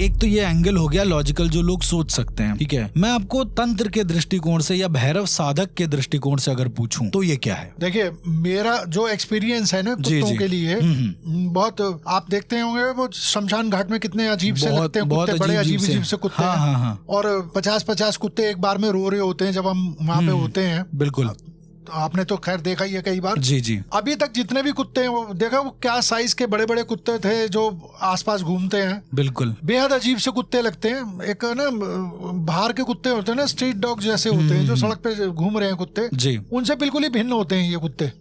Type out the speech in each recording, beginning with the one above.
एक तो ये एंगल हो गया लॉजिकल जो लोग सोच सकते हैं, ठीक है। मैं आपको तंत्र के दृष्टिकोण से या भैरव साधक के दृष्टिकोण से अगर पूछूं तो ये क्या है? देखिए, मेरा जो एक्सपीरियंस है ना कुत्तों के लिए, बहुत आप देखते होंगे वो शमशान घाट में कितने अजीब से लगते हैं कुत्ते, बड़े अजीब से कुत्ते हैं। और 50-50 कुत्ते एक बार में रो रहे होते हैं जब हम वहाँ पे होते हैं। बिल्कुल, तो आपने तो खैर देखा ही है कई बार। जी जी। अभी तक जितने भी कुत्ते हैं वो देखा, वो क्या साइज के बड़े बड़े कुत्ते थे जो आसपास घूमते हैं। बिल्कुल, बेहद अजीब से कुत्ते लगते हैं। एक ना बाहर के कुत्ते होते हैं ना, स्ट्रीट डॉग जैसे होते हैं जो सड़क पे घूम रहे हैं कुत्ते जी, उनसे बिल्कुल ही भिन्न होते हैं ये कुत्ते।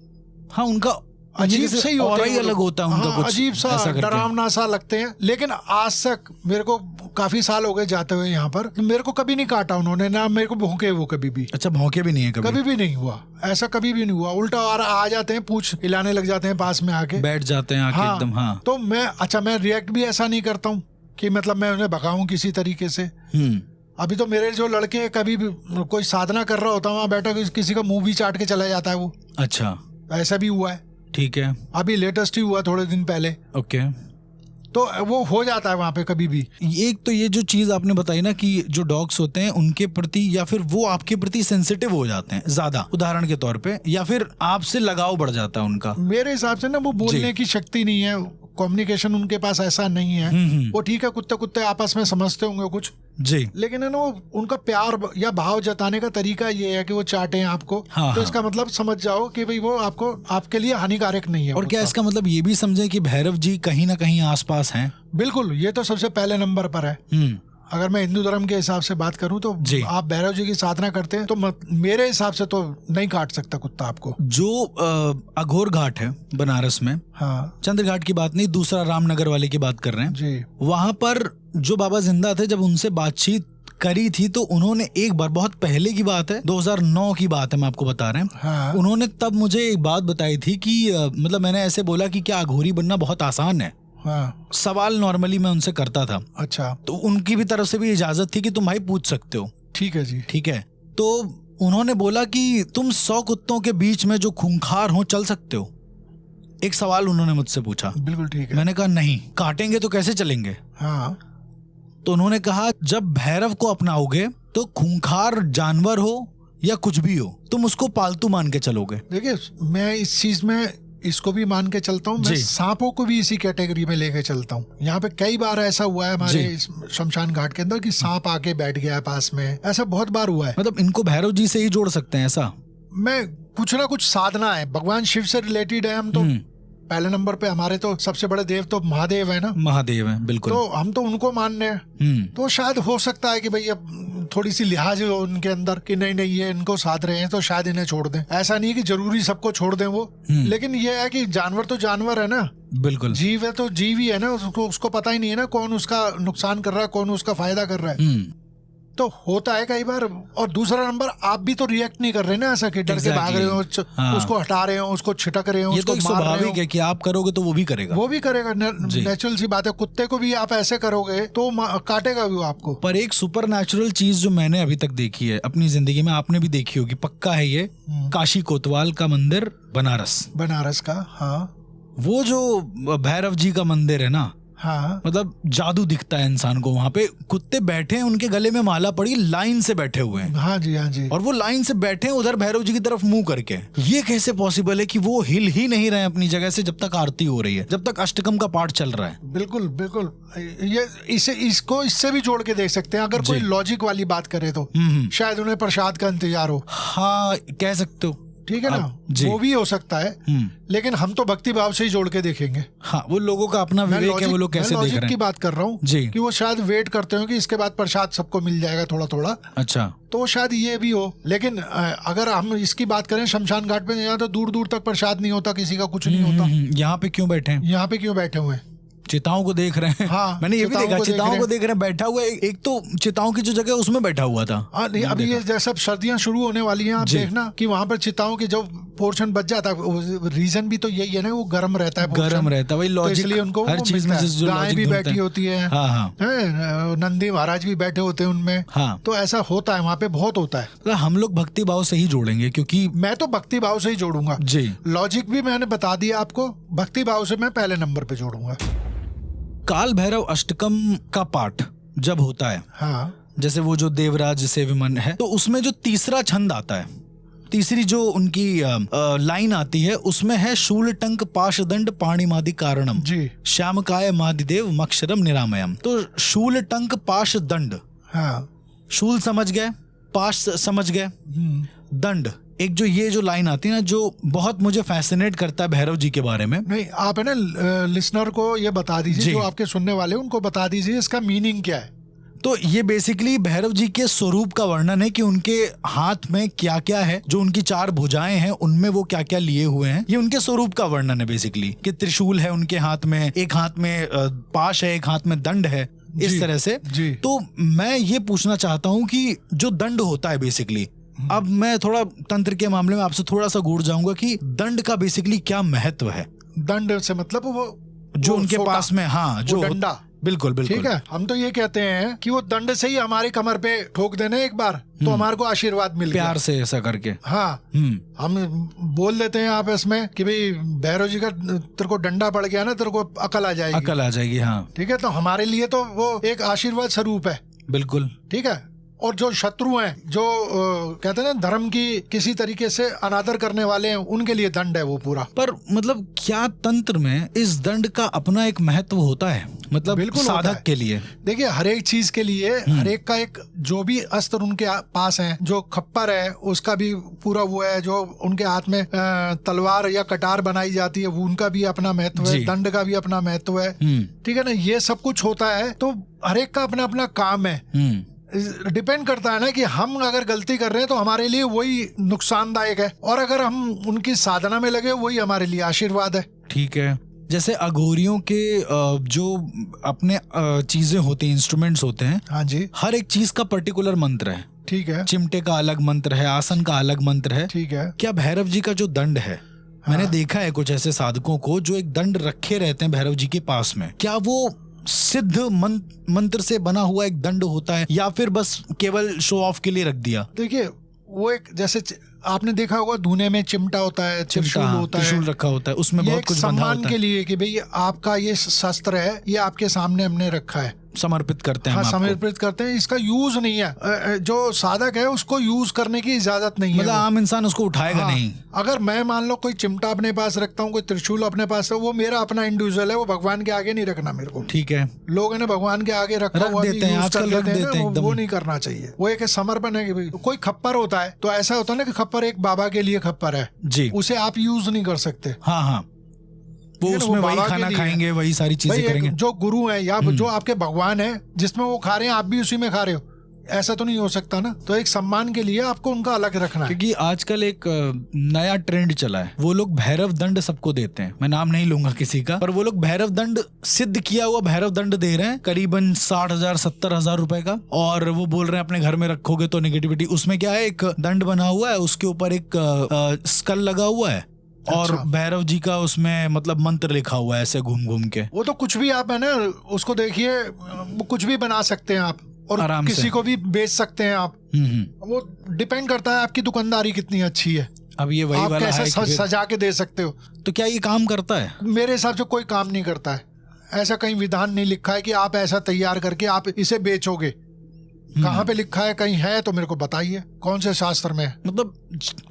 हाँ, उनका अजीब से ही होता है, अलग होता है उनका। हाँ, कुछ अजीब सा डरावना सा लगते हैं। लेकिन आज तक मेरे को काफी साल हो गए जाते हुए यहाँ पर, मेरे को कभी नहीं काटा उन्होंने, ना मेरे को भौंके वो कभी भी। अच्छा, भौंके भी नहीं है कभी भी नहीं हुआ, ऐसा कभी भी नहीं हुआ। उल्टा आ जाते हैं, पूछ हिलाने लग जाते हैं, पास में आके बैठ जाते हैं आके एकदम। हाँ, तो मैं रिएक्ट भी ऐसा नहीं करता हूँ कि मतलब मैं उन्हें भगाऊं किसी तरीके से। अभी तो मेरे जो लड़के कभी भी कोई साधना कर रहा होता है वहाँ बैठा किसी का मुंह भी चाट के चला जाता है वो। अच्छा, ऐसा भी हुआ है। ठीक है, अभी लेटेस्ट ही हुआ थोड़े दिन पहले। ओके, तो वो हो जाता है वहाँ पे कभी भी। एक तो ये जो चीज आपने बताई ना कि जो डॉग्स होते हैं उनके प्रति या फिर वो आपके प्रति सेंसिटिव हो जाते हैं ज्यादा, उदाहरण के तौर पे, या फिर आपसे लगाव बढ़ जाता है उनका। मेरे हिसाब से ना वो बोलने की शक्ति नहीं है, कम्युनिकेशन उनके पास ऐसा नहीं है। वो ठीक है, कुत्ते आपस में समझते होंगे कुछ जी, लेकिन है ना वो उनका प्यार या भाव जताने का तरीका ये है कि वो चाहते हैं आपको। हाँ, तो इसका मतलब समझ जाओ कि भाई वो आपको, आपके लिए हानिकारक नहीं है। और क्या इसका मतलब ये भी समझे कि भैरव जी कहीं ना कहीं आसपास हैं? बिल्कुल, ये तो सबसे पहले नंबर पर है। अगर मैं हिंदू धर्म के हिसाब से बात करूं तो आप भैरव जी की साधना करते हैं तो मेरे हिसाब से तो नहीं काट सकता कुत्ता आपको। जो अघोर घाट है बनारस में, हाँ, चंद्र घाट की बात नहीं, दूसरा रामनगर वाले की बात कर रहे हैं जी, वहां पर जो बाबा जिंदा थे, जब उनसे बातचीत करी थी तो उन्होंने एक बार, बहुत पहले की बात है, 2009 की बात है, मैं आपको बता रहे हैं। हाँ, उन्होंने तब मुझे एक बात बताई थी कि मतलब मैंने ऐसे बोला कि क्या अघोरी बनना बहुत आसान है? हाँ, सवाल नॉर्मली मैं उनसे करता था। अच्छा, तो उनकी भी तरफ से भी इजाजत थी कि तुम भाई पूछ सकते हो। ठीक है जी, ठीक है। तो उन्होंने बोला कि तुम 100 कुत्तों के बीच में जो खूंखार हो चल सकते हो? एक सवाल उन्होंने मुझसे पूछा। बिल्कुल ठीक है। मैंने कहा नहीं, काटेंगे तो कैसे चलेंगे? हाँ, तो उन्होंने कहा जब भैरव को अपनाओगे तो खूंखार जानवर हो या कुछ भी हो, तुम उसको पालतू मान के चलोगे। देखिए, मैं इस चीज में इसको भी मान के चलता हूँ, मैं सांपों को भी इसी कैटेगरी में लेके चलता हूँ। यहाँ पे कई बार ऐसा हुआ है हमारे शमशान घाट के अंदर कि सांप आके बैठ गया है पास में, ऐसा बहुत बार हुआ है। मतलब इनको भैरव जी से ही जोड़ सकते हैं ऐसा? मैं कुछ ना कुछ साधना है, भगवान शिव से रिलेटेड है। हम तो पहले नंबर पे हमारे तो सबसे बड़े देव तो महादेव है ना। महादेव है, बिल्कुल। तो हम तो उनको मान रहे हैं, तो शायद हो सकता है कि भाई अब थोड़ी सी लिहाज हो उनके अंदर कि नहीं ये इनको साध रहे हैं तो शायद इन्हें छोड़ दें। ऐसा नहीं कि जरूरी सबको छोड़ दें वो, लेकिन ये है कि जानवर तो जानवर है ना। बिल्कुल, जीव है तो जीव ही है ना, उसको पता ही नहीं है ना कौन उसका नुकसान कर रहा है, कौन उसका फायदा कर रहा है। तो होता है कई बार। और दूसरा नंबर, आप भी तो रिएक्ट नहीं कर रहे ना ऐसा कि डर के भाग रहे हो, उसको हटा रहे हो, उसको छिटक रहे हो, उसको मार रहे हो। है कि आप करोगे तो वो भी करेगा, नेचुरल सी बात है। कुत्ते को भी आप ऐसे करोगे तो काटेगा भी वो आपको। पर एक सुपर नेचुरल चीज जो मैंने अभी तक देखी है अपनी जिंदगी में, आपने भी देखी होगी पक्का है, ये काशी कोतवाल का मंदिर बनारस का। हाँ, वो जो भैरव जी का मंदिर है ना, हाँ, मतलब जादू दिखता है इंसान को। वहाँ पे कुत्ते बैठे हैं, उनके गले में माला पड़ी, लाइन से बैठे हुए हैं। हाँ जी, हाँ जी। और वो लाइन से बैठे हैं उधर भैरव जी की तरफ मुंह करके। ये कैसे पॉसिबल है कि वो हिल ही नहीं रहे अपनी जगह से जब तक आरती हो रही है, जब तक अष्टकम का पाठ चल रहा है? बिल्कुल बिल्कुल, ये इसको इससे भी जोड़ के देख सकते हैं। अगर कोई लॉजिक वाली बात करे तो शायद उन्हें प्रसाद का इंतजार हो। हाँ, कह सकते हो, ठीक है ना, वो भी हो सकता है। लेकिन हम तो भक्ति भाव से ही जोड़ के देखेंगे। हाँ, वो लोगों का अपना विवेक है, वो लोग कैसे देख रहे हैं। की बात कर रहा हूँ कि वो शायद वेट करते हो कि इसके बाद प्रसाद सबको मिल जाएगा थोड़ा थोड़ा। अच्छा, तो शायद ये भी हो। लेकिन अगर हम इसकी बात करें शमशान घाट पे, यहाँ तो दूर दूर तक प्रसाद नहीं होता, किसी का कुछ नहीं होता। यहाँ पे क्यों बैठे हैं? यहाँ पे क्यों बैठे हुए हैं? चिताओं को देख रहे हैं। हाँ, मैंने ये भी देखा, चिताओं को देख रहे हैं, बैठा हुआ है। एक तो चिताओं की जो जगह उसमें बैठा हुआ था। हाँ, नहीं, अभी ये जैसा सर्दियां शुरू होने वाली हैं, आप देखना कि वहाँ पर चिताओं की जो पोर्शन बच जाता है, रीजन भी तो यही है ना, वो गर्म रहता है, गर्म रहता है, वही लॉजिक। इसलिए उनको हर चीज में गाय भी बैठी होती है, नंदी महाराज भी बैठे होते हैं उनमें। हाँ, तो ऐसा होता है, वहाँ पे बहुत होता है। हम लोग भक्ति भाव से ही जोड़ेंगे, क्योंकि मैं तो भक्ति भाव से ही जोड़ूंगा जी। लॉजिक भी मैंने बता दिया आपको, भक्ति भाव से मैं पहले नंबर पे जोड़ूंगा। काल भैरव अष्टकम का पाठ जब होता है, हाँ, जैसे वो जो देवराज सेविमन है, तो उसमें जो तीसरा छंद आता है, तीसरी जो उनकी लाइन आती है, उसमें है शूल टंक पाशदंड पाणिमादि कारणम जी, श्यामकाय मादिदेव मक्षरम निरामयम। तो शूल टंक पाशदंड, हाँ, शूल समझ गए, पाश समझ गए, दंड, एक जो ये जो लाइन आती है ना, जो बहुत मुझे फैसिनेट करता है भैरव जी के बारे में। नहीं, आप है ना लिसनर को ये बता दीजिए, जो आपके सुनने वाले उनको बता दीजिए इसका मीनिंग क्या है। तो ये बेसिकली भैरव जी के स्वरूप का वर्णन है कि उनके हाथ में क्या क्या है, जो उनकी 4 भुजाएं हैं उनमें वो क्या क्या लिए हुए हैं, ये उनके स्वरूप का वर्णन है बेसिकली। कि त्रिशूल है उनके हाथ में, एक हाथ में पाश है, एक हाथ में दंड है, इस तरह से जी। तो मैं ये पूछना चाहता हूँ कि जो दंड होता है बेसिकली, अब मैं थोड़ा तंत्र के मामले में आपसे थोड़ा सा गूढ़ जाऊंगा कि दंड का बेसिकली क्या महत्व है। दंड से मतलब वो जो उनके पास में, हाँ, जो डंडा, बिल्कुल बिल्कुल ठीक है। हम तो ये कहते हैं कि वो दंड से ही हमारे कमर पे ठोक देने एक बार, तो हमारे को आशीर्वाद मिल गया, प्यार से ऐसा करके। हाँ, हम बोल देते हैं आपस में कि भाई भैरव जी का तेरे को डंडा पड़ गया ना, तेरे को अकल आ जाएगी, अकल आ जाएगी, हाँ, ठीक है। तो हमारे लिए तो वो एक आशीर्वाद स्वरूप है, बिल्कुल, ठीक है। और जो शत्रु हैं, जो कहते हैं ना धर्म की किसी तरीके से अनादर करने वाले हैं, उनके लिए दंड है वो पूरा। पर मतलब क्या तंत्र में इस दंड का अपना एक महत्व होता है, मतलब बिल्कुल साधक के लिए? देखिए, हर एक चीज के लिए हर एक का एक, जो भी अस्त्र उनके पास है, जो खप्पर है उसका भी पूरा वो है, जो उनके हाथ में तलवार या कटार बनाई जाती है वो उनका भी अपना महत्व है, दंड का भी अपना महत्व है, ठीक है ना। ये सब कुछ होता है, तो हर एक का अपना अपना काम है। डिपेंड करता है ना कि हम अगर गलती कर रहे हैं तो हमारे लिए वही नुकसानदायक है, और अगर हम उनकी साधना में लगे वही हमारे लिए आशीर्वाद है। ठीक है। जैसे अघोरियों के जो अपने चीजें होती हैं, इंस्ट्रूमेंट्स होते हैं, हाँ जी, हर एक चीज का पर्टिकुलर मंत्र है, ठीक है। चिमटे का अलग मंत्र है, आसन का अलग मंत्र है, ठीक है। क्या भैरव जी का जो दंड है, मैंने देखा है कुछ ऐसे साधकों को जो एक दंड रखे रहते हैं भैरव जी के पास में, क्या वो सिद्ध मंत्र से बना हुआ एक दंड होता है या फिर बस केवल शो ऑफ के लिए रख दिया? देखिए, वो एक, जैसे आपने देखा होगा धुने में चिमटा होता है, त्रिशूल होता है, त्रिशूल रखा होता है, उसमें बहुत कुछ बंधा होता है, सम्मान के लिए कि भाई आपका ये शस्त्र है, ये आपके सामने हमने रखा है, समर्पित करते हैं। हाँ, समर्पित करते हैं। इसका यूज नहीं है, जो साधक है उसको यूज करने की इजाजत नहीं है, मतलब आम इंसान उसको उठाएगा नहीं। अगर मैं मान लो कोई चिमटा अपने पास रखता हूँ, कोई त्रिशूल अपने पास है, वो मेरा अपना इंडिविजुअल है, वो भगवान के आगे नहीं रखना मेरे को, ठीक है। लोग ने भगवान के आगे रखा हुआ देते हैं आजकल, रख देते हैं, वो नहीं करना चाहिए। वो एक समर्पण है कि भाई कोई खप्पर होता है तो ऐसा होता है ना कि खप्पर एक बाबा के लिए खप्पर है जी, उसे आप यूज नहीं कर सकते। हाँ हाँ, वो उसमें वही खाना खाएंगे, वही सारी चीजें करेंगे। जो गुरु है या जो आपके भगवान है, जिसमें वो खा रहे हैं आप भी उसी में खा रहे हो, ऐसा तो नहीं हो सकता ना। तो एक सम्मान के लिए आपको उनका अलग रखना है। क्योंकि आजकल एक नया ट्रेंड चला है, वो लोग भैरव दंड सबको देते हैं, मैं नाम नहीं लूंगा किसी का, पर वो लोग भैरव दंड, सिद्ध किया हुआ भैरव दंड दे रहे हैं करीबन 60,000 70,000 रुपए का, और वो बोल रहे हैं अपने घर में रखोगे तो नेगेटिविटी। उसमें क्या है, एक दंड बना हुआ है, उसके ऊपर एक स्कल लगा हुआ है, और भैरव जी का उसमें मतलब मंत्र लिखा हुआ है ऐसे घूम घूम के। वो तो कुछ भी आप है ना, उसको देखिए, वो कुछ भी बना सकते हैं आप, और आराम किसी को भी बेच सकते हैं आप। वो डिपेंड करता है आपकी दुकानदारी कितनी अच्छी है। अब ये वही आप वाला कैसे है सजा के दे सकते हो। तो क्या ये काम करता है? मेरे हिसाब से कोई काम नहीं करता है। ऐसा कहीं विधान नहीं लिखा है कि आप ऐसा तैयार करके आप इसे बेचोगे। कहाँ पे लिखा है? कहीं है तो मेरे को बताइए, कौन से शास्त्र में? मतलब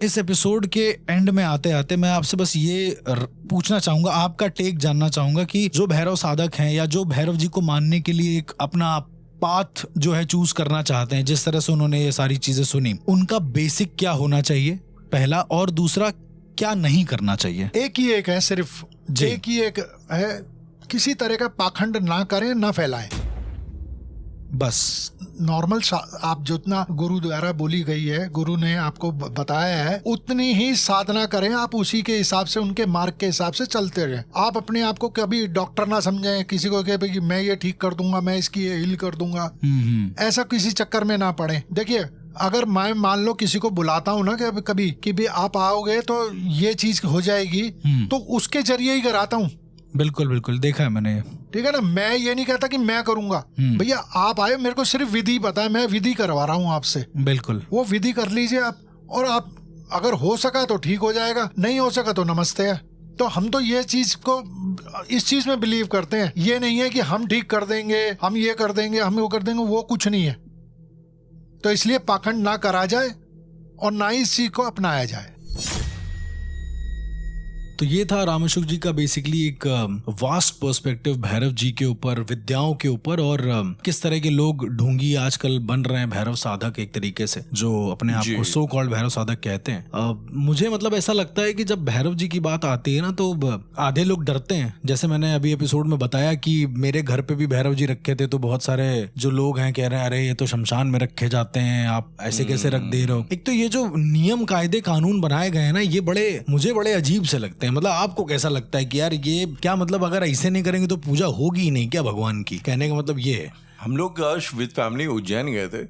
इस एपिसोड के एंड में आते आते मैं आपसे बस ये पूछना चाहूंगा, आपका टेक जानना चाहूंगा कि जो भैरव साधक हैं या जो भैरव जी को मानने के लिए एक अपना पाथ जो है चूज करना चाहते हैं, जिस तरह से उन्होंने ये सारी चीजें सुनी, उनका बेसिक क्या होना चाहिए पहला, और दूसरा क्या नहीं करना चाहिए? एक ही एक है, सिर्फ एक ही एक है, किसी तरह का पाखंड ना करें, ना फैलाएं, बस नॉर्मल आप जितना गुरु द्वारा बोली गई है, गुरु ने आपको बताया है, उतनी ही साधना करें आप, उसी के हिसाब से, उनके मार्ग के हिसाब से चलते रहें। आप अपने आप को कभी डॉक्टर ना समझें, किसी को कहे कि मैं ये ठीक कर दूंगा, मैं इसकी ये हील कर दूंगा, ऐसा किसी चक्कर में ना पड़े। देखिए, अगर मैं मान लो किसी को बुलाता हूँ ना कि कभी कि भी आप आओगे तो ये चीज हो जाएगी, तो उसके जरिए ही कराता हूँ। बिल्कुल बिल्कुल, देखा है मैंने, ठीक है ना। मैं ये नहीं कहता कि मैं करूंगा, भैया आप आए, मेरे को सिर्फ विधि पता है, मैं विधि करवा रहा हूँ आपसे। बिल्कुल, वो विधि कर लीजिए आप, और आप अगर हो सका तो ठीक हो जाएगा, नहीं हो सका तो नमस्ते है। तो हम तो ये चीज को, इस चीज में बिलीव करते हैं, ये नहीं है कि हम ठीक कर देंगे, हम ये कर देंगे, हम वो कर देंगे, वो कुछ नहीं है। तो इसलिए पाखंड ना करा जाए और ना ही इस चीज को अपनाया जाए। तो ये था राम अशोक जी का बेसिकली एक वास्ट पर्सपेक्टिव भैरव जी के ऊपर, विद्याओं के ऊपर, और किस तरह के लोग ढोंगी आजकल बन रहे हैं भैरव साधक एक तरीके से, जो अपने आप को सो कॉल्ड भैरव साधक कहते हैं। मुझे मतलब ऐसा लगता है कि जब भैरव जी की बात आती है ना तो आधे लोग डरते हैं। जैसे मैंने अभी एपिसोड में बताया कि मेरे घर पे भी भैरव जी रखे थे, तो बहुत सारे जो लोग हैं कह रहे हैं अरे ये तो शमशान में रखे जाते हैं, आप ऐसे कैसे रख दे रहे हो। एक तो ये जो नियम कायदे कानून बनाए गए हैं ना, ये मुझे बड़े अजीब से लगते हैं। मतलब आपको कैसा लगता है कि यार ये क्या, मतलब अगर ऐसे नहीं करेंगे तो पूजा होगी ही नहीं क्या भगवान की? कहने का मतलब ये है। हम लोग विद फैमिली उज्जैन गए थे,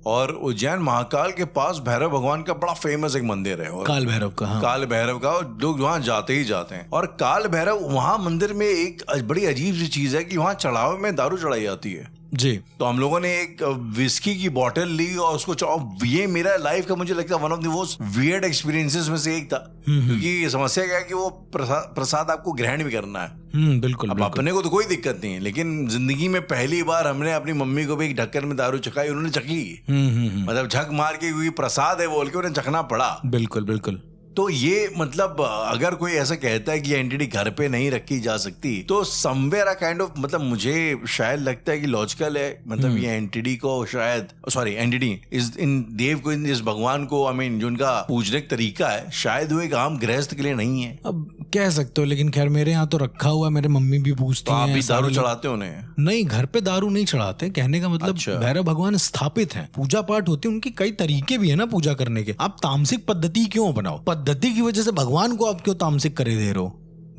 और उज्जैन महाकाल के पास भैरव भगवान का बड़ा फेमस एक मंदिर है, और काल भैरव का। हाँ। काल भैरव का, और लोग वहां जाते ही जाते हैं। और काल भैरव वहां मंदिर में एक बड़ी अजीब सी चीज है कि वहां चढ़ावे में दारू चढ़ाई जाती है जी। तो हम लोगों ने एक विस्की की बोतल ली और उसको ये मेरा लाइफ का मुझे लगता है one of the most weird experiences में से एक था, क्योंकि समस्या क्या है कि वो प्रसाद आपको ग्रहण भी करना है। बिल्कुल। अब अपने को तो कोई दिक्कत नहीं है, लेकिन जिंदगी में पहली बार हमने अपनी मम्मी को भी एक ढक्कन में दारू चखाई, उन्होंने चखी। मतलब झक मार के, क्योंकि प्रसाद है बोल के उन्हें चखना पड़ा। बिल्कुल बिल्कुल। तो ये मतलब अगर कोई ऐसा कहता है कि एंटिटी घर पे नहीं रखी जा सकती, तो समवेयर अ काइंड ऑफ, मतलब मुझे शायद लगता है कि लॉजिकल है। मतलब ये एंटिटी को शायद, सॉरी एंटिटी इस इन देव को, इस भगवान को, आई मीन जो उनका पूजने का तरीका है, शायद वो एक आम गृहस्थ के लिए नहीं है। अब कह सकते हो, लेकिन खैर मेरे यहाँ तो रखा हुआ है, मेरे मम्मी भी पूछती हैं। आप भी दारू चढ़ाते हो? नहीं, घर पे दारू नहीं चढ़ाते। कहने का मतलब भैरव भगवान स्थापित हैं, पूजा पाठ होती है, उनकी कई तरीके भी है ना पूजा करने के। आप तामसिक पद्धति क्यों अपनाओ? पद्धति की वजह से भगवान को आप क्यों तामसिक करे दे रहे हो?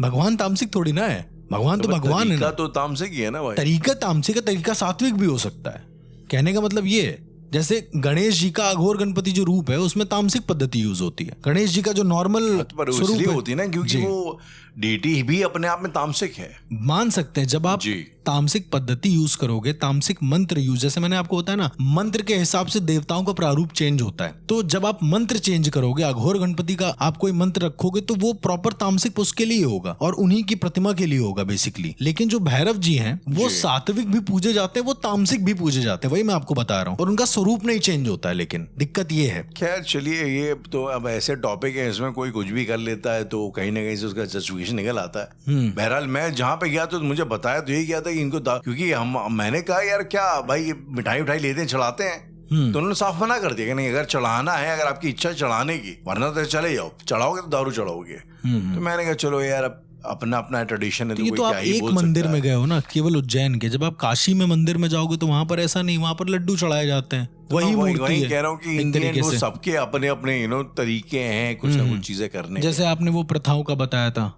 भगवान तामसिक थोड़ी ना है, भगवान तो भगवान है ना। तो तामसिक ही है ना भाई। तरीका तामसिक है, तरीका सात्विक भी हो सकता है। कहने का मतलब ये है, जैसे गणेश जी का अघोर गणपति जो रूप है उसमें तामसिक पद्धति यूज होती है। गणेश जी का जो नॉर्मल स्वरूप होती है ना, क्योंकि वो डेटी भी अपने आप में तामसिक है। मान सकते हैं जब आप तामसिक पद्धति यूज करोगे, तामसिक मंत्र यूज, जैसे मैंने आपको बताया ना, मंत्र के हिसाब से देवताओं का प्रारूप चेंज होता है। तो जब आप मंत्र चेंज करोगे, अघोर गणपति का आप कोई मंत्र रखोगे तो वो प्रॉपर तामसिक उसके लिए होगा और उन्हीं की प्रतिमा के लिए होगा बेसिकली। लेकिन जो भैरव जी हैं वो सात्विक भी पूजे जाते हैं, वो तामसिक भी पूजे जाते हैं, वही मैं आपको बता रहा हूँ। और उनका स्वरूप नहीं चेंज होता है, लेकिन दिक्कत ये है। खैर चलिए, ये तो अब ऐसे टॉपिक है, इसमें कोई कुछ भी कर लेता है, तो कहीं ना कहीं से उसका जस्टिफिकेशन निकल आता है। बहरहाल मैं जहाँ पे गया तो मुझे बताया तो यही गया था कि इनको, क्योंकि मैंने कहा यार क्या भाई मिठाई उठाई लेते हैं, चढ़ाते हैं, तो उन्होंने साफ मना कर दिया कि नहीं, अगर चढ़ाना है, अगर आपकी इच्छा चढ़ाने की, वरना तो चले जाओ, चढ़ाओगे तो दारू चढ़ाओगे। तो मैंने कहा चलो यार, अपना अपना ट्रेडिशन है। तो ये तो आप एक मंदिर में गए हो ना, केवल उज्जैन के। जब आप काशी में मंदिर में जाओगे तो वहां पर ऐसा नहीं, वहां पर लड्डू चढ़ाए जाते हैं। वही मूर्ति है। कह रहा हूँ कि इंडियन वो सबके अपने अपने तरीके हैं कुछ ना कुछ चीजें करने। जैसे आपने वो प्रथाओं का बताया था।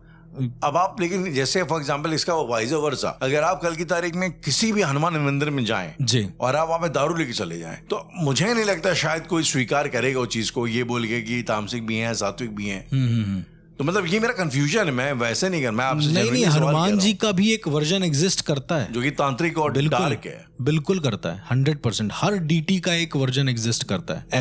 अब आप, लेकिन जैसे फॉर एग्जांपल इसका वाइज वर्सा, अगर आप कल की तारीख में किसी भी हनुमान मंदिर में जाएं जी और आप वहां पे दारू लेके चले जाएं, तो मुझे नहीं लगता शायद कोई स्वीकार करेगा उस चीज को, ये बोल के कि तामसिक भी हैं सात्विक भी हैं। तो मतलब ये मेरा कंफ्यूजन है, मैं वैसे नहीं कर, मैं आपसे नहीं, हनुमान जी का भी एक वर्जन एग्जिस्ट करता है जो कि तांत्रिक और डार्क है। बिल्कुल करता है, 100%। हर डीटी का एक वर्जन एग्जिस्ट करता है।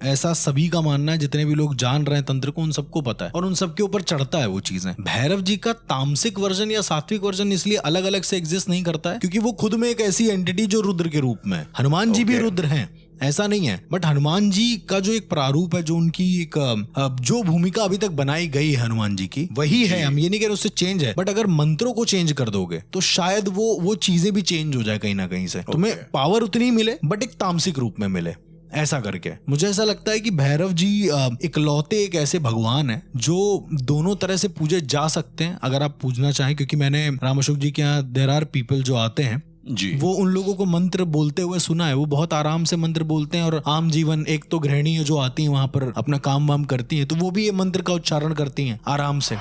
ऐसा सभी का मानना है, जितने भी लोग जान रहे हैं तंत्र को, उन सबको पता है और उन सबके ऊपर चढ़ता है वो चीजें। भैरव जी का तामसिक वर्जन या सात्विक वर्जन इसलिए अलग अलग से एग्जिस्ट नहीं करता है क्योंकि वो खुद में एक ऐसी एंटिटी जो रुद्र के रूप में है। हनुमान जी भी रुद्र हैं, ऐसा नहीं है, बट हनुमान जी का जो एक प्रारूप है, जो उनकी एक जो भूमिका अभी तक बनाई गई है हनुमान जी की, वही है। हम ये नहीं कह रहे उससे चेंज है, बट अगर मंत्रों को चेंज कर दोगे तो शायद वो चीजें भी चेंज हो जाए कहीं ना कहीं से। तुम्हें पावर उतनी मिले बट एक तामसिक रूप में मिले, ऐसा करके। मुझे ऐसा लगता है कि भैरव जी इकलौते एक ऐसे भगवान है जो दोनों तरह से पूजे जा सकते हैं अगर आप पूजना चाहें। क्योंकि मैंने राम अशोक जी के यहाँ देयर आर पीपल जो आते हैं जी, वो उन लोगों को मंत्र बोलते हुए सुना है। वो बहुत आराम से मंत्र बोलते हैं और आम जीवन, एक तो गृहिणी जो आती हैं वहां पर अपना काम वाम करती हैं, तो वो भी ये मंत्र का उच्चारण करती हैं आराम से।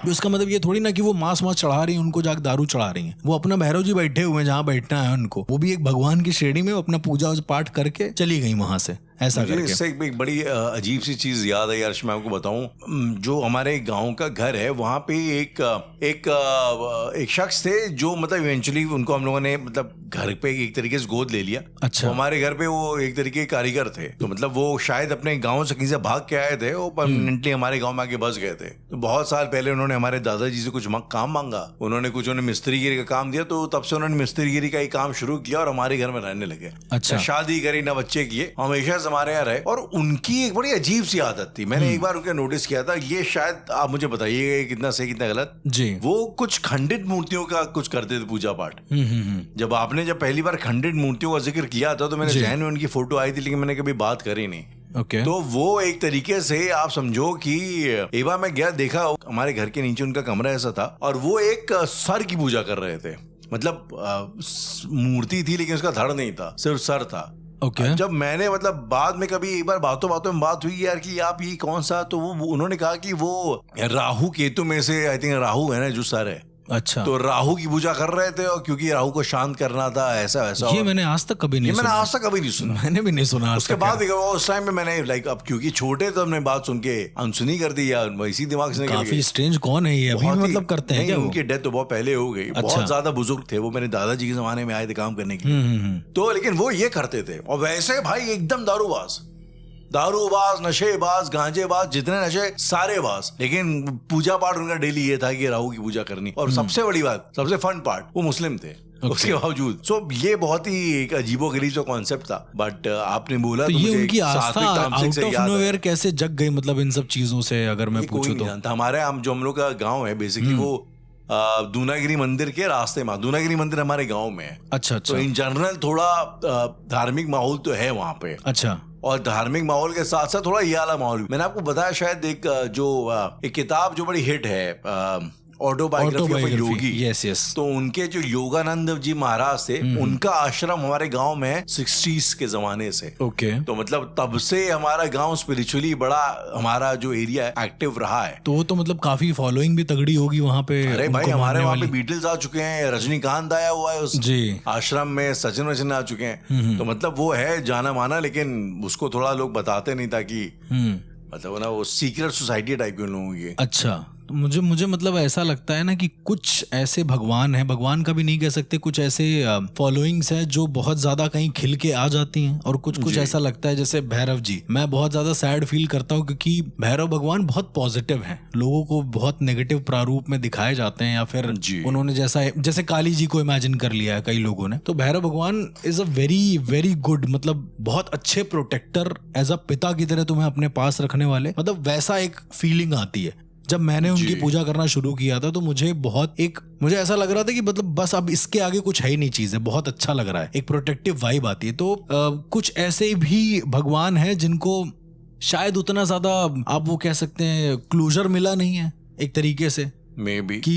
तो इसका मतलब ये थोड़ी ना कि वो मांस चढ़ा रही हैं, उनको जाकर दारू चढ़ा रही हैं। वो अपना भैरव जी बैठे हुए हैं जहाँ बैठना है उनको, वो भी एक भगवान की श्रेणी में अपना पूजा पाठ करके चली गई वहां से, ऐसा करके। इससे एक बड़ी अजीब सी चीज याद है यार, मैं आपको बताऊं। जो हमारे गांव का घर है वहां पे एक शख्स थे जो मतलब इवेंचुअली उनको हम लोगों ने मतलब घर पे एक तरीके से गोद ले लिया। अच्छा। तो हमारे घर पे वो एक तरीके के कारीगर थे, तो मतलब वो शायद अपने गाँव से कहीं से भाग के आए थे, वो परमानेंटली हमारे गाँव में आके बस गए थे। तो बहुत साल पहले उन्होंने हमारे दादाजी से कुछ काम मांगा, उन्होंने मिस्त्रीगिरी का काम दिया, तो तब से उन्होंने मिस्त्रीगिरी का ही काम शुरू किया और हमारे घर में रहने लगे। अच्छा। शादी करी ना बच्चे किए, हमेशा से हमारे यहाँ रहे। और उनकी एक बड़ी अजीब सी आदत थी, मैंने एक बार उनका नोटिस किया था, ये शायद आप मुझे बताइएगा कितना सही कितना गलत जी। वो कुछ खंडित मूर्तियों का कुछ करते थे पूजा पाठ। जब पहली बार खंडित मूर्तियों का जिक्र किया था तो मेरे जहन में उनकी फोटो आई थी, लेकिन मैंने कभी बात करी नहीं। Okay. तो वो एक तरीके से आप समझो कि एक बार मैं गया, देखा हमारे घर के नीचे उनका कमरा ऐसा था और वो एक सर की पूजा कर रहे थे। मतलब मूर्ति थी लेकिन उसका धड़ नहीं था, सिर्फ सर था। Okay. जब मैंने मतलब बाद में कभी एक बार बातों में बात हुई यार कि आप ये कौन सा, तो वो उन्होंने कहा कि वो राहु केतु में से आई थिंक राहु है ना जो सर है। अच्छा। तो राहु की पूजा कर रहे थे और क्योंकि राहु को शांत करना था, ऐसा वैसा। ये मैंने आज तक कभी नहीं सुना। मैंने भी नहीं सुना। उसके बाद उस टाइम में मैंने अब क्योंकि छोटे तो हमने बात सुन के अनसुनी कर दी या इसी दिमाग से काफी स्ट्रेंज। कौन है ये? अभी मतलब करते हैं क्या? उनकी डेथ तो बहुत पहले हो गई। बहुत ज्यादा बुजुर्ग थे वो, मेरे दादाजी के जमाने में आए थे काम करने के लिए। तो लेकिन वो ये करते थे और वैसे भाई एकदम दारूबाज, नशेबाज, गांजेबाज, जितने नशे सारे बाज। लेकिन पूजा पाठ उनका डेली ये था कि राहु की पूजा करनी। और सबसे बड़ी बात, सबसे फन पार्ट, वो मुस्लिम थे। उसके बावजूद ये बहुत ही एक अजीबोगरीब सा कॉन्सेप्ट था। बट आपने बोला तो ये उनकी आस्था आउट ऑफ नोवेयर कैसे जग गई, मतलब इन सब चीजों से अगर मैं पूछूं तो? हमारे जो हम लोग का गाँव है बेसिकली वो दूनागिरी मंदिर के रास्ते में। दूनागिरी मंदिर हमारे गाँव में है। अच्छा। तो इन जनरल थोड़ा धार्मिक माहौल तो है वहाँ पे। अच्छा। और धार्मिक माहौल के साथ साथ थोड़ा ये वाला माहौल। मैंने आपको बताया शायद एक किताब जो बड़ी हिट है, ऑटोबायोग्राफी ऑफ योगी। यस। तो उनके जो योगानंद जी महाराज थे, उनका आश्रम हमारे गांव में 60s के जमाने से। ओके। तो मतलब तब से हमारा गांव स्पिरिचुअली बड़ा, हमारा जो एरिया है एक्टिव रहा है। तो मतलब काफी फॉलोइंग भी तगड़ी होगी वहाँ पे। अरे भाई हमारे वहाँ पे बीटल्स आ चुके हैं, रजनीकांत आया हुआ है उस आश्रम में, सचिन वचन आ चुके हैं। तो मतलब वो है जाना माना, लेकिन उसको थोड़ा लोग बताते नहीं ताकि मतलब ना वो सीक्रेट सोसाइटी टाइप के लोगों की। अच्छा। तो मुझे मतलब ऐसा लगता है ना कि कुछ ऐसे भगवान का भी नहीं कह सकते, कुछ ऐसे फॉलोइंग्स है जो बहुत ज्यादा कहीं खिल के आ जाती हैं और कुछ ऐसा लगता है जैसे भैरव जी। मैं बहुत ज्यादा सैड फील करता हूँ क्योंकि भैरव भगवान बहुत पॉजिटिव हैं, लोगों को बहुत नेगेटिव प्रारूप में दिखाए जाते हैं, या फिर उन्होंने जैसे काली जी को इमेजिन कर लिया है कई लोगों ने। तो भैरव भगवान is a very very good, मतलब बहुत अच्छे प्रोटेक्टर, एज अ पिता की तरह तुम्हें अपने पास रखने वाले, मतलब वैसा एक फीलिंग आती है। जब मैंने उनकी पूजा करना शुरू किया था तो मुझे ऐसा लग रहा था कि मतलब बस अब इसके आगे कुछ है ही नहीं, चीज है बहुत अच्छा लग रहा है, एक प्रोटेक्टिव वाइब आती है। तो कुछ ऐसे भी भगवान हैं जिनको शायद उतना ज्यादा आप वो कह सकते हैं क्लोजर मिला नहीं है एक तरीके से, कि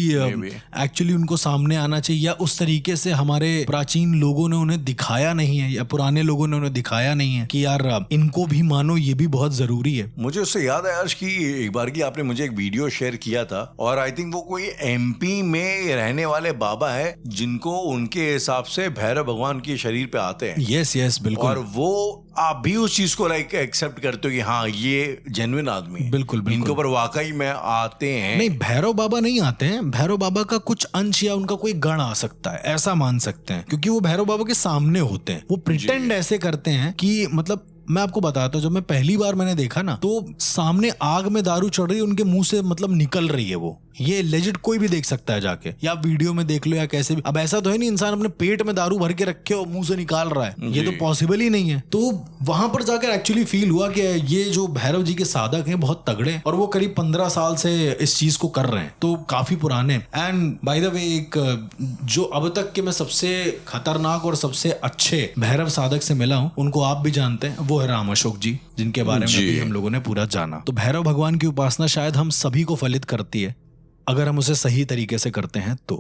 एक्चुअली उनको सामने आना चाहिए, या उस तरीके से हमारे प्राचीन लोगों ने उन्हें दिखाया नहीं है, या पुराने लोगों ने उन्हें दिखाया नहीं है कि यार इनको भी मानो, ये भी बहुत जरूरी है। मुझे उससे याद आया कि एक बार की आपने मुझे एक वीडियो शेयर किया था, और आई थिंक वो कोई एमपी में रहने वाले बाबा है जिनको उनके हिसाब से भैरव भगवान के शरीर पे आते हैं। यस बिल्कुल। और वो आप भी उस चीज को एक्सेप्ट करते हो कि हाँ ये जेन्युइन आदमी है। बिल्कुल इनके ऊपर वाकई में आते हैं। नहीं, भैरव बाबा नहीं आते हैं, भैरव बाबा का कुछ अंश या उनका कोई गण आ सकता है, ऐसा मान सकते हैं, क्योंकि वो भैरव बाबा के सामने होते हैं। वो प्रिटेंड ऐसे करते हैं कि मतलब मैं आपको बताता हूँ, जब मैं पहली बार मैंने देखा ना, तो सामने आग में दारू चढ़ रही है उनके मुंह से, मतलब निकल रही है वो। ये लेजिट कोई भी देख सकता है जाके, या वीडियो में देख लो या कैसे भी। अब ऐसा तो है नहीं इंसान अपने पेट में दारू भर के रखे और मुंह से निकाल रहा है, ये तो पॉसिबल ही नहीं है। तो वहां पर जाकर एक्चुअली फील हुआ कि ये जो भैरव जी के साधक हैं बहुत तगड़े, और वो करीब 15 साल से इस चीज को कर रहे हैं, तो काफी पुराने। एंड बाय द वे, एक जो अब तक के मैं सबसे खतरनाक और सबसे अच्छे भैरव साधक से मिला हूं, उनको आप भी जानते हैं, वो है राम अशोक जी, जिनके बारे में भी हम लोगों ने पूरा जाना। तो भैरव भगवान की उपासना शायद हम सभी को फलित करती है अगर हम उसे सही तरीके से करते हैं तो।